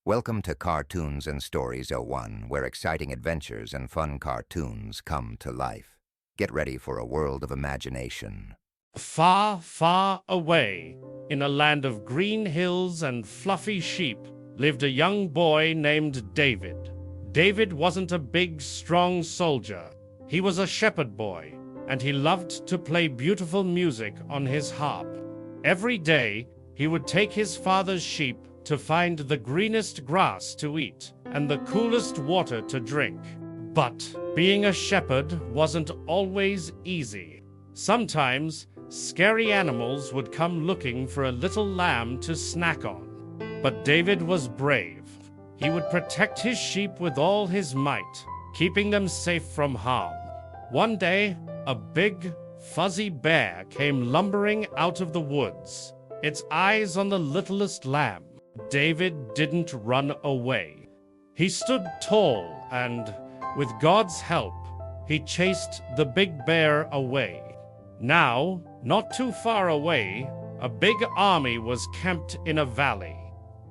Welcome to Cartoons and Stories '01, where exciting adventures and fun cartoons come to life. Get ready for a world of imagination. Far, far away, in a land of green hills and fluffy sheep, lived a young boy named David. David wasn't a big, strong soldier. He was a shepherd boy, and he loved to play beautiful music on his harp. Every day, he would take his father's sheep to find the greenest grass to eat and the coolest water to drink. But being a shepherd wasn't always easy. Sometimes, scary animals would come looking for a little lamb to snack on. But David was brave. He would protect his sheep with all his might, keeping them safe from harm. One day, a big, fuzzy bear came lumbering out of the woods, its eyes on the littlest lamb. David didn't run away. He stood tall and, with God's help, he chased the big bear away. Now, not too far away, a big army was camped in a valley.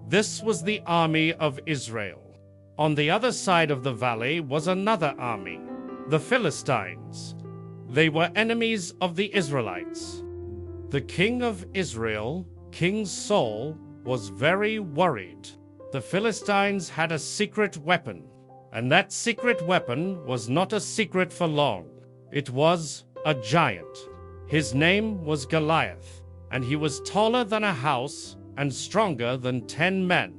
This was the army of Israel. On the other side of the valley was another army, the Philistines. They were enemies of the Israelites. The king of Israel, King Saul, was very worried. The Philistines had a secret weapon, and that secret weapon was not a secret for long. It was a giant. His name was Goliath, and he was taller than a house and stronger than 10 men.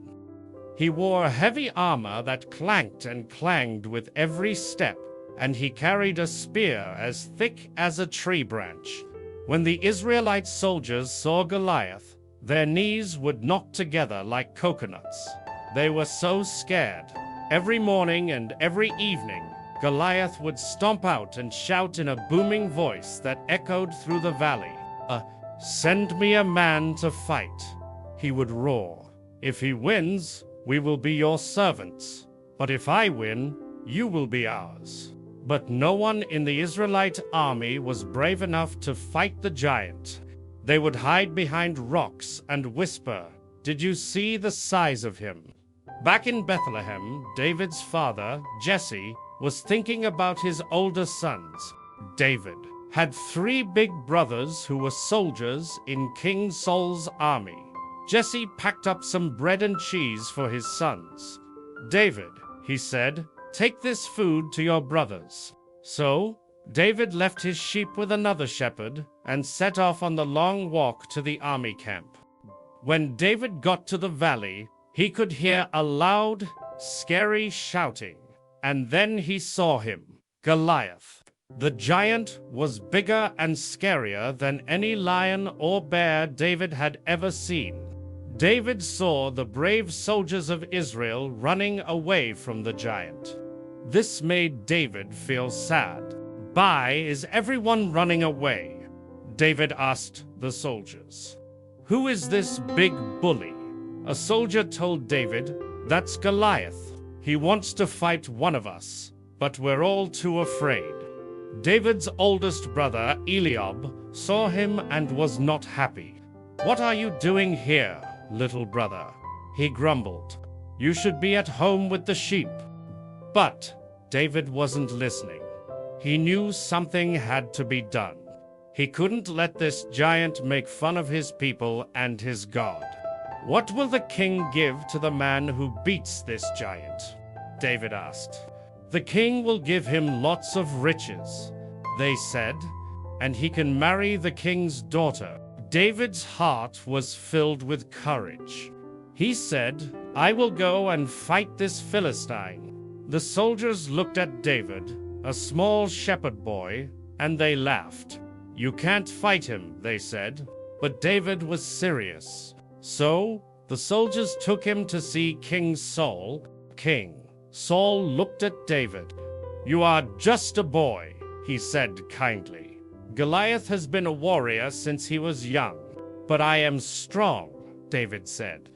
He wore heavy armor that clanked and clanged with every step, and he carried a spear as thick as a tree branch. When the Israelite soldiers saw Goliath, their knees would knock together like coconuts. They were so scared. Every morning and every evening, Goliath would stomp out and shout in a booming voice that echoed through the valley. "Send me a man to fight," he would roar. "If he wins, we will be your servants. But if I win, you will be ours." But no one in the Israelite army was brave enough to fight the giant. They would hide behind rocks and whisper, "Did you see the size of him?" Back in Bethlehem, David's father, Jesse, was thinking about his older sons. David had 3 big brothers who were soldiers in King Saul's army. Jesse packed up some bread and cheese for his sons. "David," he said, "take this food to your brothers." So, David left his sheep with another shepherd and set off on the long walk to the army camp. When David got to the valley, he could hear a loud, scary shouting, and then he saw him, Goliath. The giant was bigger and scarier than any lion or bear David had ever seen. David saw the brave soldiers of Israel running away from the giant. This made David feel sad. "Why is everyone running away?" David asked the soldiers. "Who is this big bully?" A soldier told David, "That's Goliath. He wants to fight one of us, but we're all too afraid." David's oldest brother, Eliab, saw him and was not happy. "What are you doing here, little brother?" he grumbled. "You should be at home with the sheep." But David wasn't listening. He knew something had to be done. He couldn't let this giant make fun of his people and his God. "What will the king give to the man who beats this giant?" David asked. "The king will give him lots of riches," they said, "and he can marry the king's daughter." David's heart was filled with courage. He said, "I will go and fight this Philistine." The soldiers looked at David, a small shepherd boy, and they laughed. "You can't fight him," they said. But David was serious. So the soldiers took him to see King Saul. King Saul looked at David. "You are just a boy," he said kindly. "Goliath has been a warrior since he was young. But I am strong," David said.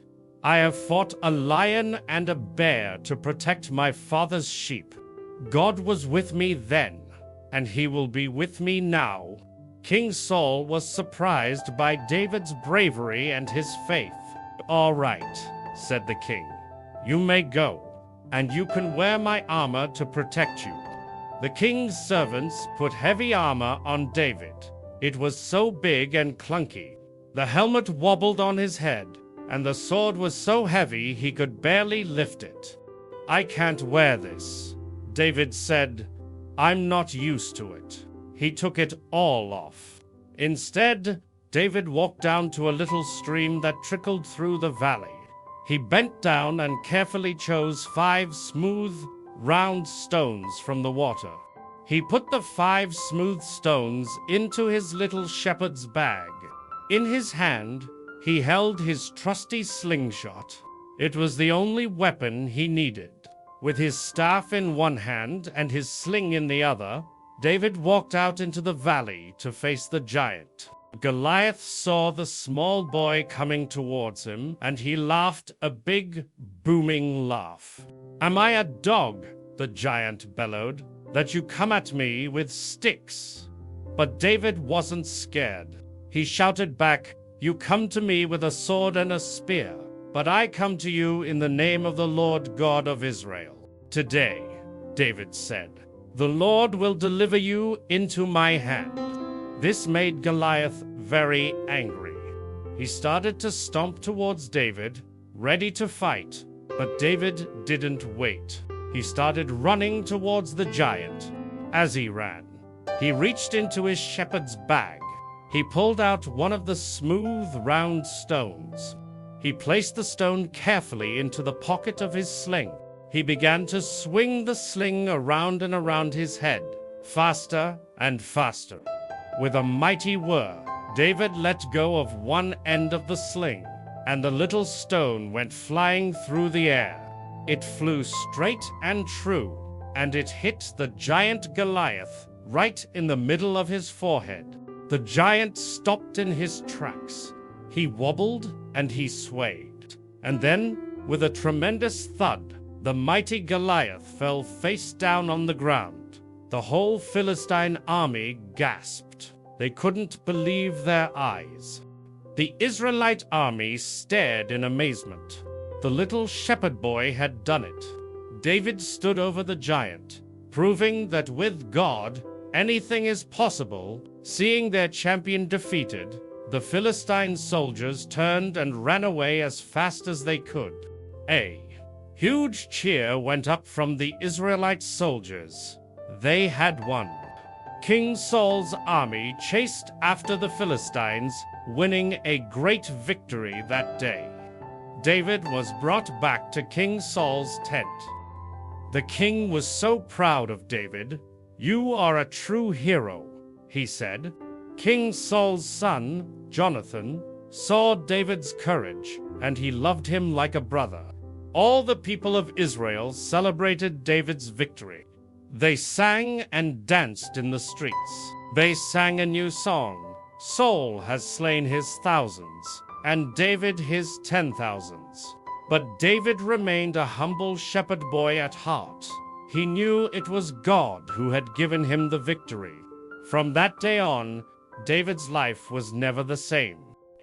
"I have fought a lion and a bear to protect my father's sheep. God was with me then, and he will be with me now." King Saul was surprised by David's bravery and his faith. "All right," said the king. You may go, and you can wear my armor to protect you." The king's servants put heavy armor on David. It was so big and clunky. The helmet wobbled on his head, and the sword was so heavy he could barely lift it. "I can't wear this," David said. "I'm not used to it." He took it all off. Instead, David walked down to a little stream that trickled through the valley. He bent down and carefully chose 5 smooth, round stones from the water. He put the 5 smooth stones into his little shepherd's bag. In his hand, he held his trusty slingshot. It was the only weapon he needed. With his staff in one hand and his sling in the other, David walked out into the valley to face the giant. Goliath saw the small boy coming towards him, and he laughed a big, booming laugh. "Am I a dog," the giant bellowed, "that you come at me with sticks?" But David wasn't scared. He shouted back, "You come to me with a sword and a spear, but I come to you in the name of the Lord God of Israel. Today," David said, "the Lord will deliver you into my hand." This made Goliath very angry. He started to stomp towards David, ready to fight, but David didn't wait. He started running towards the giant. As he ran, he reached into his shepherd's bag. He pulled out one of the smooth, round stones. He placed the stone carefully into the pocket of his sling. He began to swing the sling around and around his head, faster and faster. With a mighty whir, David let go of one end of the sling, and the little stone went flying through the air. It flew straight and true, and it hit the giant Goliath right in the middle of his forehead. The giant stopped in his tracks. He wobbled and he swayed. And then, with a tremendous thud, the mighty Goliath fell face down on the ground. The whole Philistine army gasped. They couldn't believe their eyes. The Israelite army stared in amazement. The little shepherd boy had done it. David stood over the giant, proving that with God, anything is possible. Seeing their champion defeated, the Philistine soldiers turned and ran away as fast as they could. A huge cheer went up from the Israelite soldiers. They had won. King Saul's army chased after the Philistines, winning a great victory that day. David was brought back to King Saul's tent. The king was so proud of David. "You are a true hero," he said. King Saul's son, Jonathan, saw David's courage, and he loved him like a brother. All the people of Israel celebrated David's victory. They sang and danced in the streets. They sang a new song. Saul has slain his thousands, and David his 10,000s. But David remained a humble shepherd boy at heart. He knew it was God who had given him the victory. From that day on, David's life was never the same.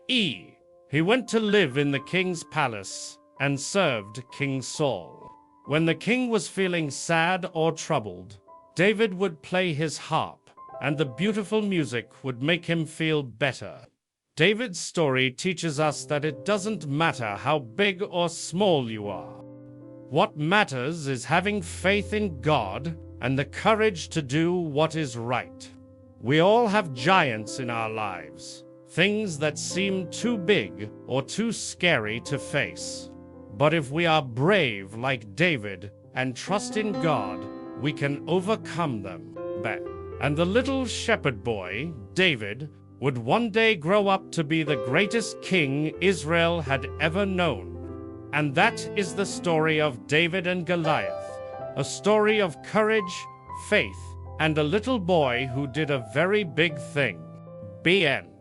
He went to live in the king's palace and served King Saul. When the king was feeling sad or troubled, David would play his harp, and the beautiful music would make him feel better. David's story teaches us that it doesn't matter how big or small you are. What matters is having faith in God and the courage to do what is right. We all have giants in our lives, things that seem too big or too scary to face. But if we are brave like David and trust in God, we can overcome them. And the little shepherd boy, David, would one day grow up to be the greatest king Israel had ever known. And that is the story of David and Goliath, a story of courage, faith, and a little boy who did a very big thing. The end.